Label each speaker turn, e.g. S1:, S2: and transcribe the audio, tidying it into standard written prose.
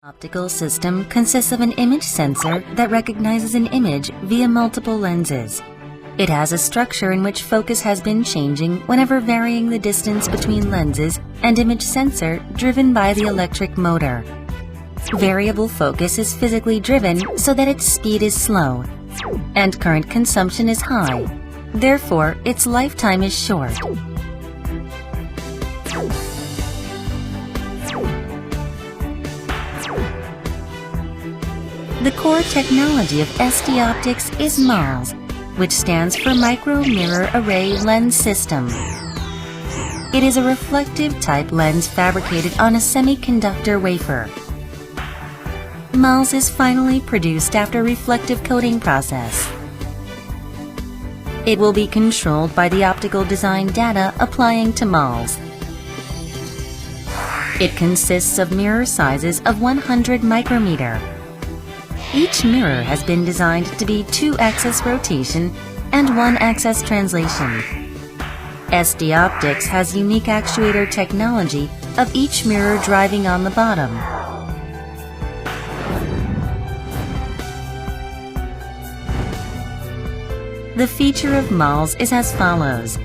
S1: Optical system consists of an image sensor that recognizes an image via multiple lenses. It has a structure in which focus has been changing whenever varying the distance between lenses and image sensor driven by the electric motor. Variable focus is physically driven so that its speed is slow, and current consumption is high. Therefore, its lifetime is short. The core technology of SD Optics is MOLS, which stands for Micro Mirror Array Lens System. It is a reflective type lens fabricated on a semiconductor wafer. MOLS is finally produced after reflective coating process. It will be controlled by the optical design data applying to MOLS. It consists of mirror sizes of 100 micrometer. Each mirror has been designed to be 2-axis rotation and 1-axis translation. SD Optics has unique actuator technology of each mirror driving on the bottom. The feature of MOLS is as follows.